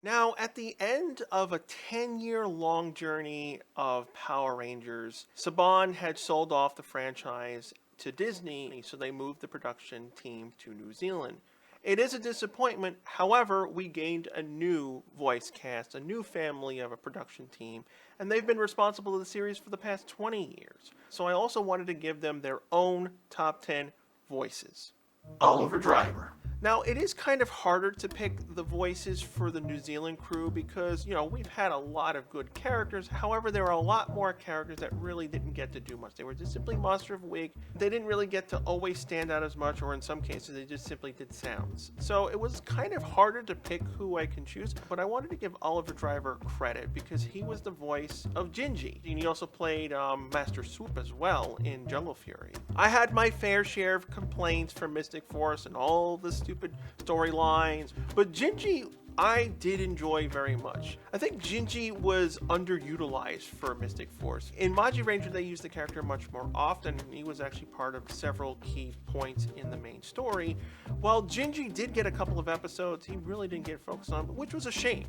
Now, at the end of a 10-year-long journey of Power Rangers, Saban had sold off the franchise to Disney, so they moved the production team to New Zealand. It is a disappointment, however, we gained a new voice cast, a new family of a production team, and they've been responsible for the series for the past 20 years. So I also wanted to give them their own top 10 voices. Oliver Driver. Now, it is kind of harder to pick the voices for the New Zealand crew because, we've had a lot of good characters. However, there are a lot more characters that really didn't get to do much. They were just simply Monster of the Week. They didn't really get to always stand out as much, or in some cases, they just simply did sounds. So it was kind of harder to pick who I can choose, but I wanted to give Oliver Driver credit because he was the voice of Gingy. And he also played Master Swoop as well in Jungle Fury. I had my fair share of complaints from Mystic Force and all this stupid storylines, but Gingy I did enjoy very much. I think Gingy was underutilized for Mystic Force. In Maji Ranger, they used the character much more often, and he was actually part of several key points in the main story. While Gingy did get a couple of episodes, he really didn't get focused on, which was a shame.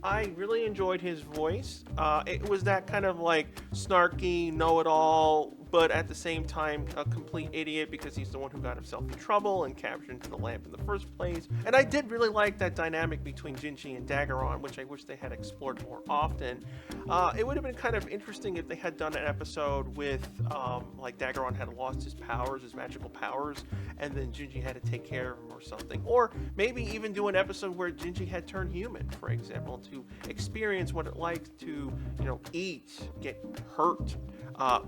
I really enjoyed his voice. It was that kind of like snarky, know-it-all, but at the same time a complete idiot because he's the one who got himself in trouble and captured into the lamp in the first place. And I did really like that dynamic between Gingy and Daggeron, which I wish they had explored more often. It would have been kind of interesting if they had done an episode with like Daggeron had lost his powers, his magical powers, and then Gingy had to take care of him or something. Or maybe even do an episode where Gingy had turned human, for example, to experience what it likes to, eat, get hurt,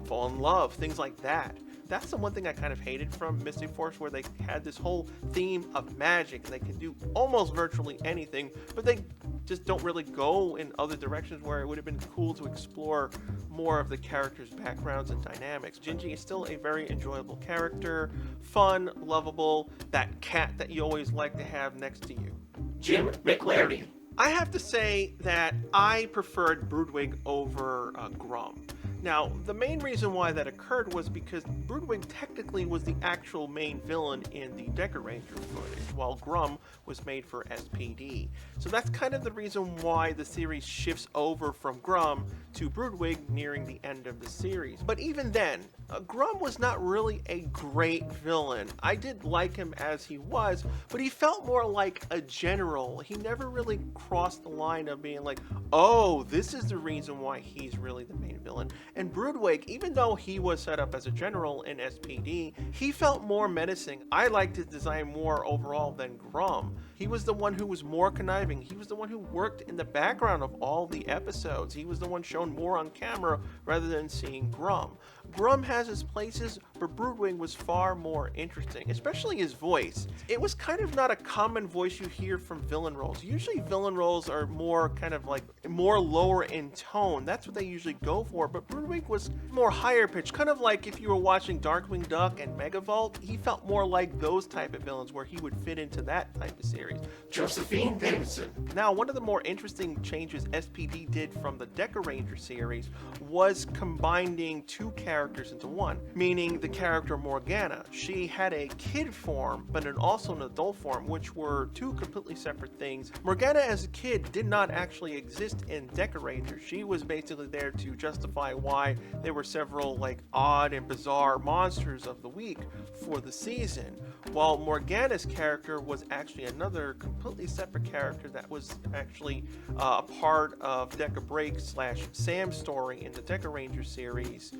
fall in love, things like that. That's the one thing I kind of hated from Mystic Force, where they had this whole theme of magic and they can do almost virtually anything, but they just don't really go in other directions where it would have been cool to explore more of the characters' backgrounds and dynamics. Gingy is still a very enjoyable character, fun, lovable, that cat that you always like to have next to you. Jim McLarty. I have to say that I preferred Broodwig over Grum. Now, the main reason why that occurred was because Broodwig technically was the actual main villain in the Decker Ranger footage, while Grum was made for SPD. So that's kind of the reason why the series shifts over from Grum to Broodwig nearing the end of the series. But even then, Grum was not really a great villain. I did like him as he was, but he felt more like a general. He never really crossed the line of being like, oh, this is the reason why he's really the main villain. And Broodwig, even though he was set up as a general in SPD, he felt more menacing. I liked his design more overall than Grum. He was the one who was more conniving. He was the one who worked in the background of all the episodes. He was the one shown more on camera rather than seeing Grum. Grum has his places, but Broodwig was far more interesting, especially his voice. It was kind of not a common voice you hear from villain roles. Usually villain roles are more kind of like more lower in tone. That's what they usually go for, but Broodwig was more higher pitched, kind of like if you were watching Darkwing Duck and Megavolt. He felt more like those type of villains where he would fit into that type of series. Josephine Davidson. Now, one of the more interesting changes SPD did from the Decker Ranger series was combining two characters into one, meaning the character Morgana. She had a kid form, but also an adult form, which were two completely separate things. Morgana as a kid did not actually exist in Decker Ranger. She was basically there to justify why there were several like odd and bizarre monsters of the week for the season, while Morgana's character was actually another completely separate character that was actually a part of Deca Break / Sam's story in the Deca Ranger series,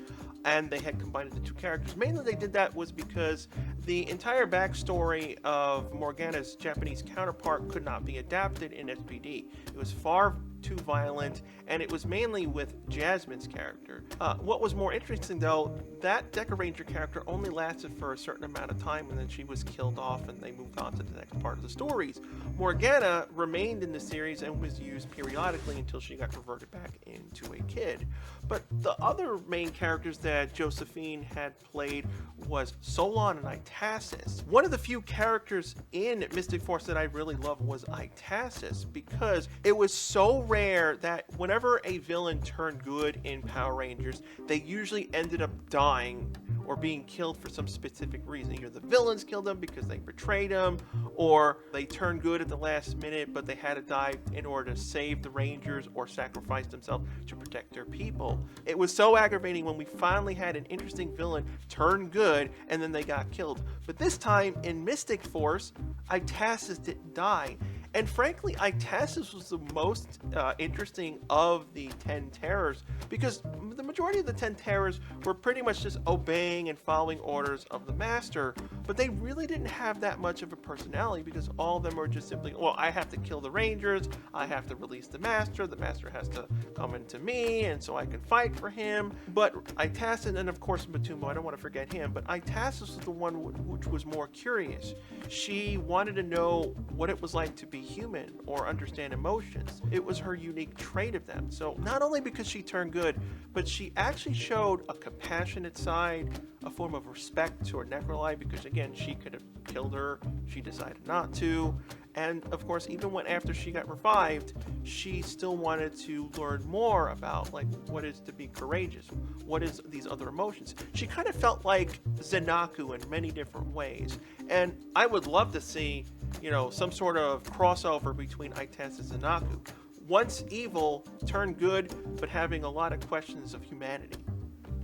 and they had combined the two characters. Mainly they did that was because the entire backstory of Morgana's Japanese counterpart could not be adapted in SPD. It was far too violent, and it was mainly with Jasmine's character. What was more interesting though, that Deca Ranger character only lasted for a certain amount of time, and then she was killed off and they moved on to the next part of the stories. Morgana remained in the series and was used periodically until she got reverted back into a kid. But the other main characters that Josephine had played was Solon and Itasis. One of the few characters in Mystic Force that I really loved was Itasis, because it was so rare that whenever a villain turned good in Power Rangers, they usually ended up dying or being killed for some specific reason. Either the villains killed them because they betrayed them, or they turned good at the last minute, but they had to die in order to save the Rangers or sacrifice themselves to protect their people. It was so aggravating when we finally had an interesting villain turn good and then they got killed. But this time in Mystic Force, Itasis didn't die. And frankly, Itasis was the most interesting of the 10 terrors, because the majority of the 10 terrors were pretty much just obeying and following orders of the Master, but they really didn't have that much of a personality, because all of them were just simply, well, I have to kill the Rangers, I have to release the Master has to come into me, and so I can fight for him. But Itasis, and of course Matumbo, I don't want to forget him, but Itasis was the one which was more curious. She wanted to know what it was like to be human or understand emotions. It was her unique trait of them. So not only because she turned good, but she actually showed a compassionate side, a form of respect to her Necrolite, because again, she could have killed her, she decided not to. And of course, even when after she got revived, she still wanted to learn more about like what is to be courageous, what is these other emotions. She kind of felt like Zenaku in many different ways. And I would love to see, you know, some sort of crossover between Itasis and Zenaku. Once evil, turned good, but having a lot of questions of humanity.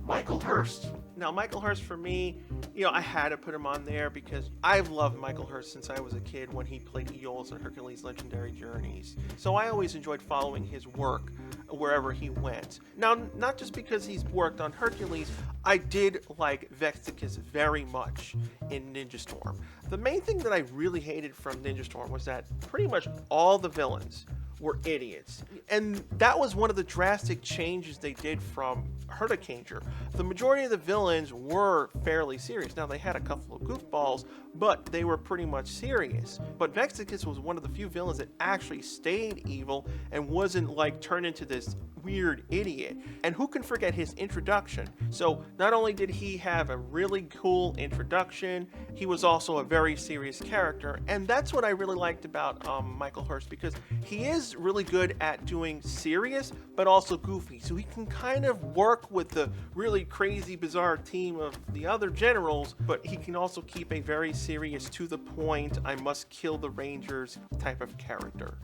Michael Hurst. Now, Michael Hurst, for me, you know, I had to put him on there because I've loved Michael Hurst since I was a kid when he played Eolus in Hercules' Legendary Journeys. So I always enjoyed following his work wherever he went. Now, not just because he's worked on Hercules, I did like Vexticus very much in Ninja Storm. The main thing that I really hated from Ninja Storm was that pretty much all the villains were idiots. And that was one of the drastic changes they did from Hurricaneer. The majority of the villains were fairly serious. Now, they had a couple of goofballs, but they were pretty much serious. But Vexticus was one of the few villains that actually stayed evil and wasn't like turned into this weird idiot. And who can forget his introduction? So not only did he have a really cool introduction, he was also a very serious character. And that's what I really liked about Michael Hurst, because he is really good at doing serious but also goofy. So he can kind of work with the really crazy, bizarre team of the other generals, but he can also keep a very serious, to the point, I must kill the Rangers type of character.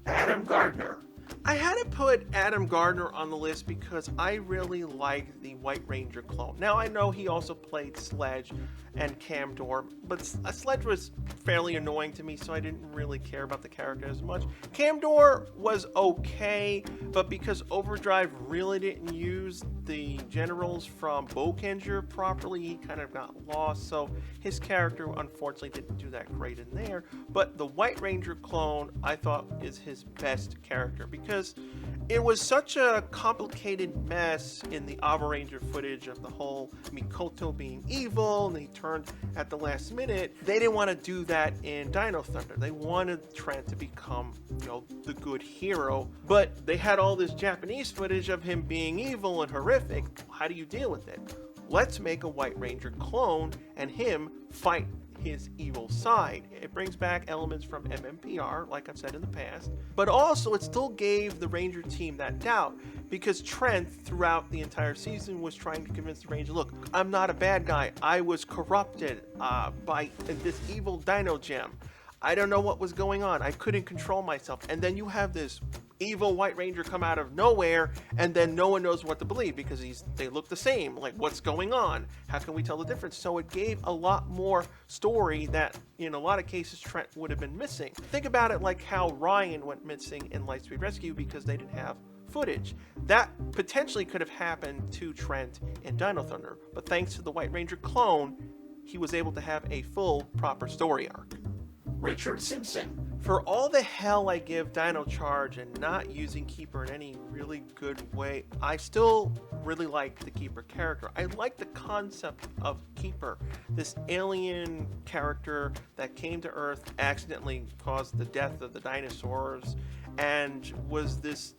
Adam Gardner. I had to put Adam Gardner on the list because I really like the White Ranger clone. Now, I know he also played Sledge and Camdor, but Sledge was fairly annoying to me, so I didn't really care about the character as much. Camdor was okay, but because Overdrive really didn't use the generals from Bokenger properly, he kind of got lost, so his character unfortunately didn't do that great in there. But the White Ranger clone, I thought, is his best character, because it was such a complicated mess in the Ava Ranger footage of the whole Mikoto being evil and he turned at the last minute. They didn't want to do that in Dino Thunder. They wanted Trent to become, you know, the good hero, but they had all this Japanese footage of him being evil and horrific. How do you deal with it? Let's make a White Ranger clone and him fight his evil side. It brings back elements from MMPR, like I've said in the past, but also it still gave the Ranger team that doubt, because Trent, throughout the entire season, was trying to convince the Ranger, look, I'm not a bad guy. I was corrupted by this evil Dino Gem. I don't know what was going on. I couldn't control myself. And then you have this evil White Ranger come out of nowhere, and then no one knows what to believe because they look the same. Like, what's going on? How can we tell the difference? So it gave a lot more story that, in a lot of cases, Trent would have been missing. Think about it like how Ryan went missing in Lightspeed Rescue because they didn't have footage. That potentially could have happened to Trent in Dino Thunder, but thanks to the White Ranger clone, he was able to have a full, proper story arc. Richard Simpson. For all the hell I give Dino Charge and not using Keeper in any really good way, I still really like the Keeper character. I like the concept of Keeper, this alien character that came to Earth, accidentally caused the death of the dinosaurs, and was this,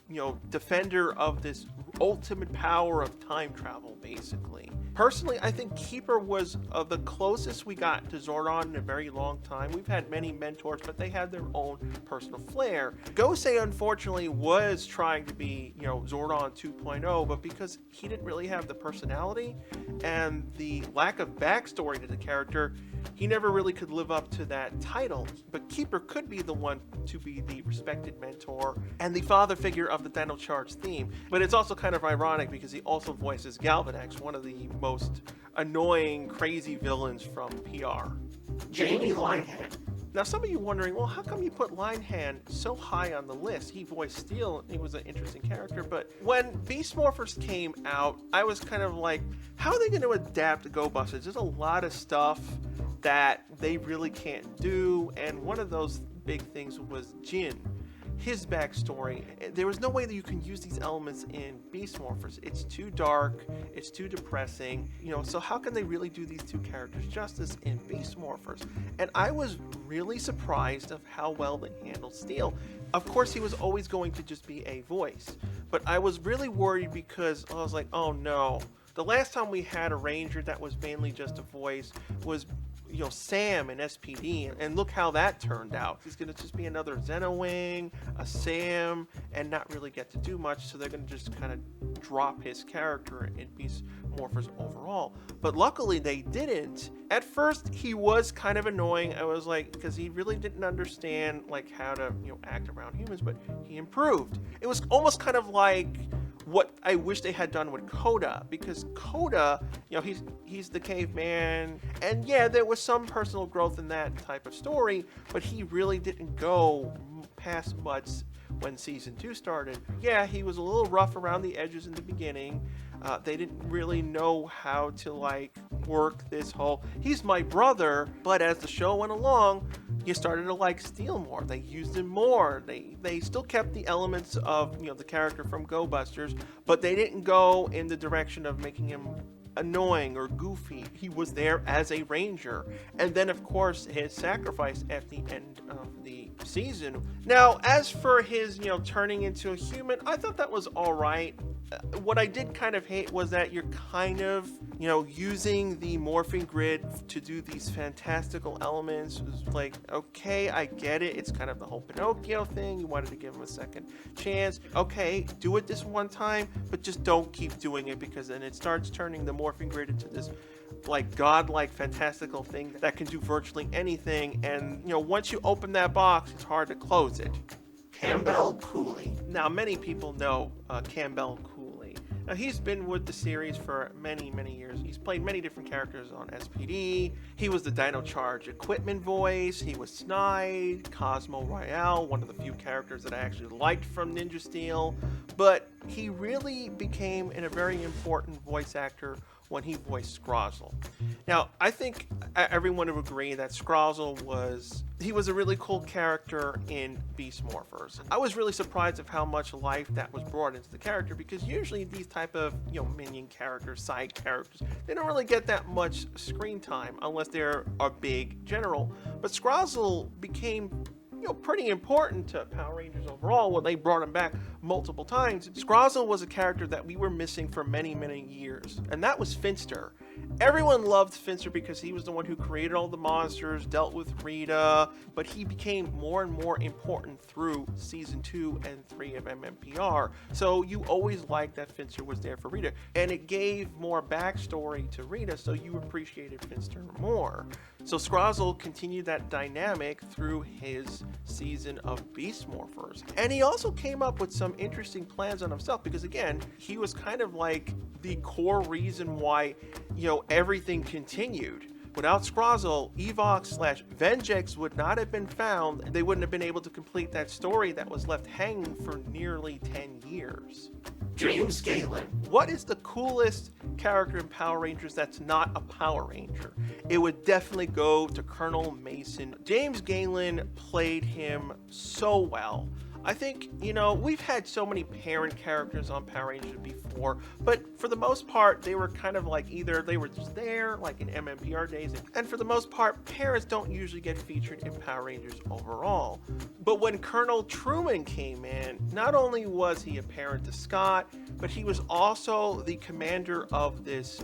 defender of this ultimate power of time travel, basically. Personally, I think Keeper was the closest we got to Zordon in a very long time. We've had many mentors, but they had their own personal flair. Gosei, unfortunately, was trying to be, Zordon 2.0, but because he didn't really have the personality and the lack of backstory to the character, he never really could live up to that title. But Keeper could be the one to be the respected mentor and the father figure of the Dino Charge theme. But it's also kind of ironic because he also voices Galvanax, one of the most annoying, crazy villains from PR. Jamie Linehan. Now, some of you wondering, well, how come you put Linehan so high on the list? He voiced Steel, he was an interesting character, but when Beast Morphers came out, I was kind of like, how are they going to adapt to Go Busters? There's a lot of stuff that they really can't do, and one of those big things was Jin. His backstory, there was no way that you can use these elements in Beast Morphers. It's too dark, it's too depressing, so how can they really do these two characters justice in Beast Morphers? And I was really surprised of how well they handled Steel. Of course, he was always going to just be a voice, but I was really worried because I was like, oh no. The last time we had a Ranger that was mainly just a voice was Sam in SPD, and look how that turned out. He's going to just be another Xenowing, a Sam, and not really get to do much, so they're going to just kind of drop his character in Beast Morphers overall. But luckily they didn't. At first he was kind of annoying. I was like, because he really didn't understand how to act around humans, but he improved. It was almost kind of like what I wish they had done with Coda, because Coda, he's the caveman, and yeah, there was some personal growth in that type of story, but he really didn't go past much when season 2 started. Yeah, he was a little rough around the edges in the beginning. They didn't really know how to work this whole, he's my brother, but as the show went along, you started to like Steel more. They used him more. They still kept the elements of the character from Go Busters, but they didn't go in the direction of making him annoying or goofy. He was there as a ranger, and then of course his sacrifice at the end of the season. Now, as for his turning into a human, I thought that was all right. What I did kind of hate was that you're kind of using the morphing grid to do these fantastical elements. It was like, okay, I get it, it's kind of the whole Pinocchio thing. You wanted to give him a second chance. Okay, do it this one time, but just don't keep doing it, because then it starts turning the morphing grid into this godlike fantastical thing that can do virtually anything, and once you open that box, it's hard to close it. Campbell Cooley. Now, many people know Campbell Cooley. Now, he's been with the series for many, many years. He's played many different characters on SPD. He was the Dino Charge equipment voice. He was Snide, Cosmo Royale, one of the few characters that I actually liked from Ninja Steel. But he really became a very important voice actor when he voiced Scrozzle. Now, I think everyone would agree that Scrozzle was a really cool character in Beast Morphers. I was really surprised of how much life that was brought into the character, because usually these type of minion characters, side characters, they don't really get that much screen time unless they're a big general. But Scrozzle became pretty important to Power Rangers overall when they brought him back multiple times. Scrozzle was a character that we were missing for many, many years, and that was Finster. Everyone loved Finster because he was the one who created all the monsters, dealt with Rita, but he became more and more important through season 2 and 3 of MMPR. So you always liked that Finster was there for Rita, and it gave more backstory to Rita, so you appreciated Finster more. So Scrozzle continued that dynamic through his season of Beast Morphers. And he also came up with some interesting plans on himself, because again, he was kind of like the core reason why, everything continued. Without Scrozzle, Evox/Vengex would not have been found. They wouldn't have been able to complete that story that was left hanging for nearly 10 years. James Galen. What is the coolest character in Power Rangers that's not a Power Ranger? It would definitely go to Colonel Mason. James Galen played him so well. I think, we've had so many parent characters on Power Rangers before, but for the most part, they were kind of like either they were just there, like in MMPR days, and for the most part, parents don't usually get featured in Power Rangers overall. But when Colonel Truman came in, not only was he a parent to Scott, but he was also the commander of this,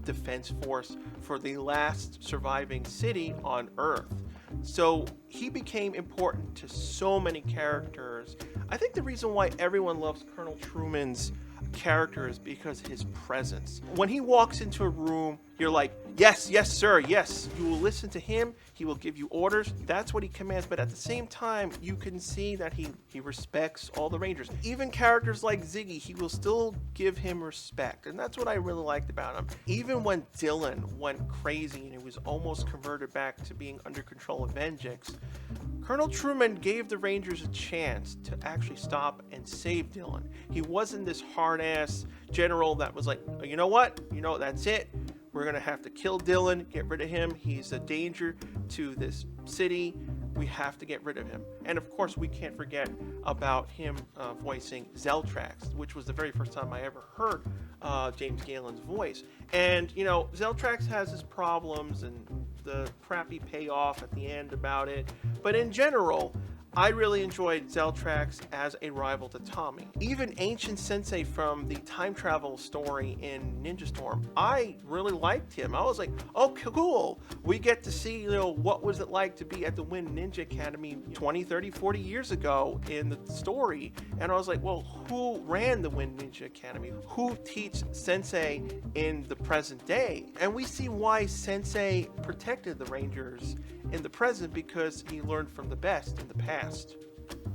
defense force for the last surviving city on Earth. So he became important to so many characters. I think the reason why everyone loves Colonel Truman's character is because his presence. When he walks into a room, you're like, yes, yes, sir, yes. You will listen to him. He will give you orders. That's what he commands. But at the same time, you can see that he respects all the Rangers. Even characters like Ziggy, he will still give him respect. And that's what I really liked about him. Even when Dylan went crazy and he was almost converted back to being under control of Vengeance, Colonel Truman gave the Rangers a chance to actually stop and save Dylan. He wasn't this hard-ass general that was like, you know what? That's it. We're going to have to kill Dylan, get rid of him. He's a danger to this city. We have to get rid of him. And of course, we can't forget about him voicing Zeltrax, which was the very first time I ever heard James Galen's voice. And, Zeltrax has his problems and the crappy payoff at the end about it. But in general, I really enjoyed Zeltrax as a rival to Tommy. Even Ancient Sensei from the time travel story in Ninja Storm, I really liked him. I was like, oh, cool. We get to see, what was it like to be at the Wind Ninja Academy 20, 30, 40 years ago in the story. And I was like, well, who ran the Wind Ninja Academy? Who teach Sensei in the present day? And we see why Sensei protected the Rangers in the present, because he learned from the best in the past.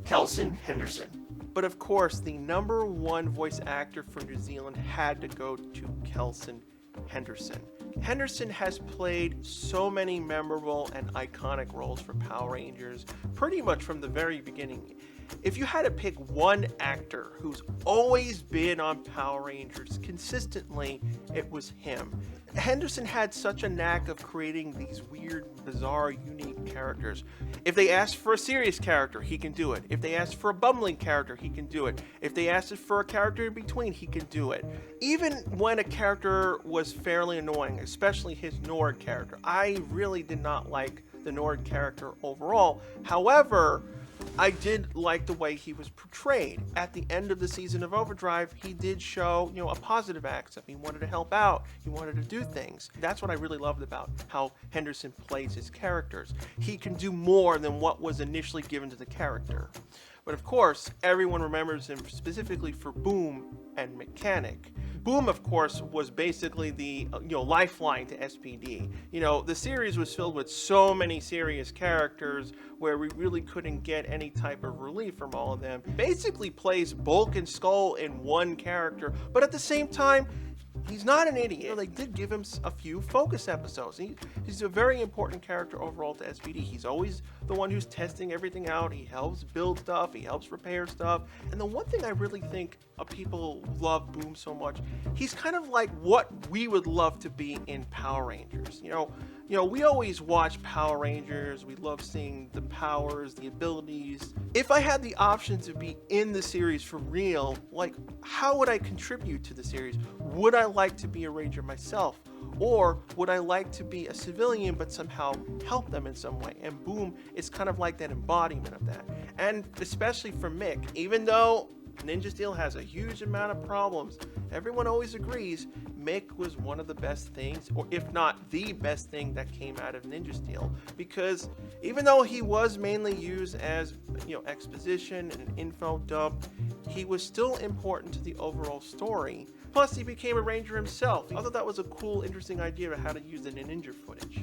Kelson Henderson. But of course, the #1 voice actor for New Zealand had to go to Kelson Henderson. Henderson has played so many memorable and iconic roles for Power Rangers, pretty much from the very beginning. If you had to pick one actor who's always been on Power Rangers consistently, it was him. Henderson had such a knack of creating these weird, bizarre, unique characters. If they asked for a serious character, he can do it. If they asked for a bumbling character, he can do it. If they asked for a character in between, he can do it. Even when a character was fairly annoying, especially his Nord character. I really did not like the Nord character overall. However, I did like the way he was portrayed. At the end of the season of Overdrive, he did show, a positive accent. He wanted to help out. He wanted to do things. That's what I really loved about how Henderson plays his characters. He can do more than what was initially given to the character. But of course, everyone remembers him specifically for Boom and Mechanic. Boom, of course, was basically the lifeline to SPD. The series was filled with so many serious characters where we really couldn't get any type of relief from all of them. Basically plays Bulk and Skull in one character, but at the same time, he's not an idiot. They did give him a few focus episodes. He's a very important character overall to SPD. He's always the one who's testing everything out. He helps build stuff. He helps repair stuff. And the one thing I really think people love Boom so much, he's kind of like what we would love to be in Power Rangers. We always watch Power Rangers. We love seeing the powers, the abilities. If I had the option to be in the series for real, how would I contribute to the series? Would I like to be a Ranger myself? Or would I like to be a civilian but somehow help them in some way? And Boom is kind of like that embodiment of that. And especially for Mick, even though Ninja Steel has a huge amount of problems, everyone always agrees Mick was one of the best things, or if not the best thing that came out of Ninja Steel, because even though he was mainly used as exposition and info dump, he was still important to the overall story. Plus, he became a Ranger himself. I thought that was a cool, interesting idea of how to use the Ninja footage.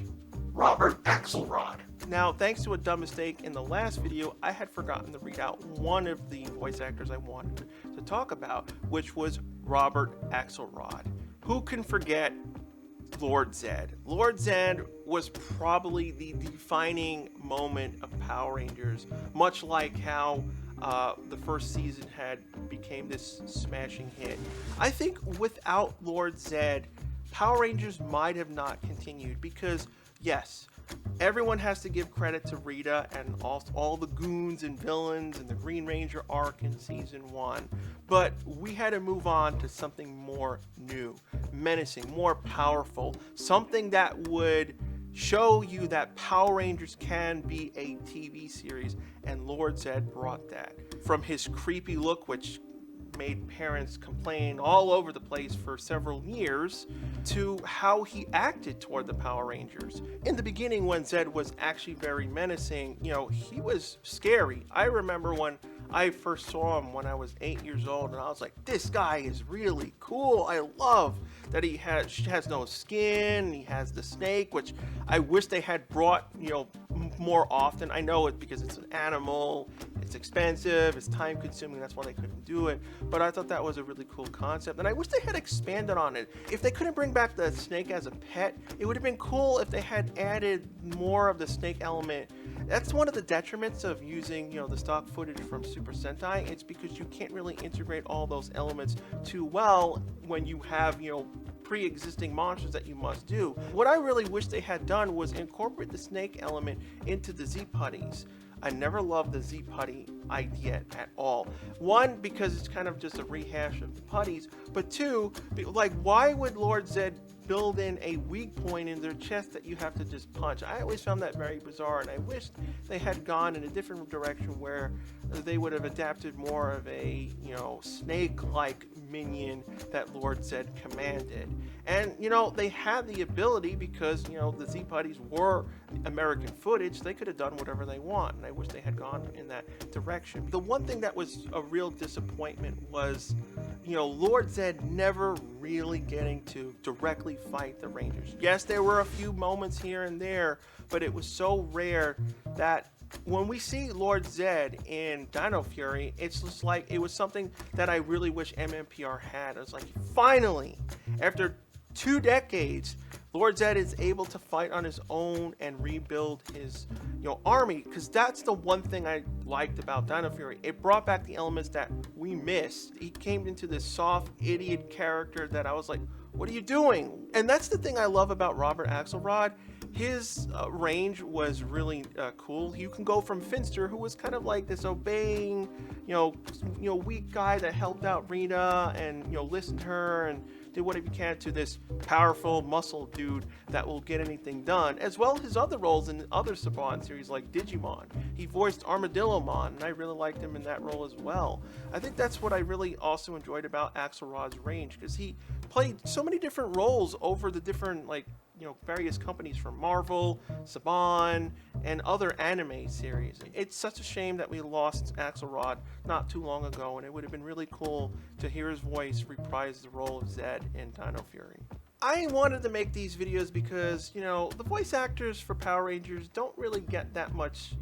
Robert Axelrod. Now, thanks to a dumb mistake in the last video, I had forgotten to read out one of the voice actors I wanted to talk about, which was Robert Axelrod. Who can forget Lord Zed? Lord Zed was probably the defining moment of Power Rangers, much like how the first season became this smashing hit. I think without Lord Zed, Power Rangers might have not continued because, yes, Everyone has to give credit to Rita and all the goons and villains and the Green Ranger arc in season 1. But we had to move on to something more new, menacing, more powerful, something that would show you that Power Rangers can be a TV series, and Lord Zedd brought that. From his creepy look, which made parents complain all over the place for several years, to how he acted toward the Power Rangers. In the beginning, when Zedd was actually very menacing, he was scary. I remember when I first saw him when I was 8 years old, and I was like, this guy is really cool. I love that he has no skin, he has the snake, which I wish they had brought, more often. I know it because it's an animal, it's expensive, it's time consuming, that's why they couldn't do it, but I thought that was a really cool concept, and I wish they had expanded on it. If they couldn't bring back the snake as a pet, it would have been cool if they had added more of the snake element. That's one of the detriments of using, the stock footage from Super Sentai. It's because you can't really integrate all those elements too well when you have, pre-existing monsters that you must do. What I really wish they had done was incorporate the snake element into the Z-Putties. I never loved the Z-Putty idea at all. One, because it's kind of just a rehash of the putties, but two, why would Lord Zedd build in a weak point in their chest that you have to just punch? I always found that very bizarre, and I wished they had gone in a different direction where they would have adapted more of a, snake-like minion that Lord Zedd commanded. And, they had the ability because, the Z-Putties were American footage. They could have done whatever they want, and I wish they had gone in that direction. The one thing that was a real disappointment was, Lord Zedd never really getting to directly fight the Rangers. Yes, there were a few moments here and there, but it was so rare that when we see Lord Zedd in Dino Fury, it's just like, it was something that I really wish MMPR had. It was like, finally, after 2 decades, Lord Zedd is able to fight on his own and rebuild his, army, because that's the one thing I liked about Dino Fury. It brought back the elements that we missed. He came into this soft idiot character that I was like, what are you doing? And that's the thing I love about Robert Axelrod. His range was really cool. You can go from Finster, who was kind of like this obeying, weak guy that helped out Rita and, listened to her and did whatever you can, to this powerful muscle dude that will get anything done, as well as his other roles in other Saban series like Digimon. He voiced Armadillomon, and I really liked him in that role as well. I think that's what I really also enjoyed about Axelrod's range, because he played so many different roles over the different, various companies from Marvel, Saban, and other anime series. It's such a shame that we lost Axelrod not too long ago, and it would have been really cool to hear his voice reprise the role of Zedd in Dino Fury. I wanted to make these videos because, the voice actors for Power Rangers don't really get that much,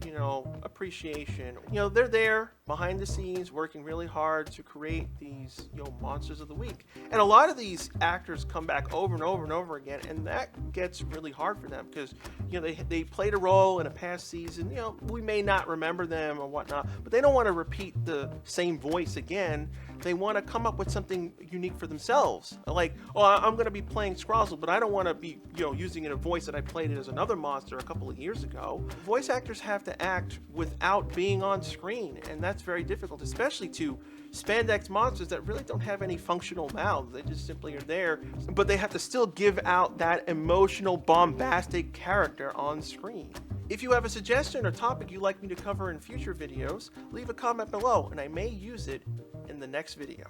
appreciation. They're there behind the scenes working really hard to create these, monsters of the week. And a lot of these actors come back over and over and over again, and that gets really hard for them because, they played a role in a past season. We may not remember them or whatnot, but they don't want to repeat the same voice again. They want to come up with something unique for themselves. Like, I'm going to be playing Scrozzle, but I don't want to be, using in a voice that I played it as another monster a couple of years ago. Voice actors have to act without being on screen, and that's very difficult, especially to spandex monsters that really don't have any functional mouths. They just simply are there, but they have to still give out that emotional, bombastic character on screen. If you have a suggestion or topic you'd like me to cover in future videos, leave a comment below, and I may use it in the next video.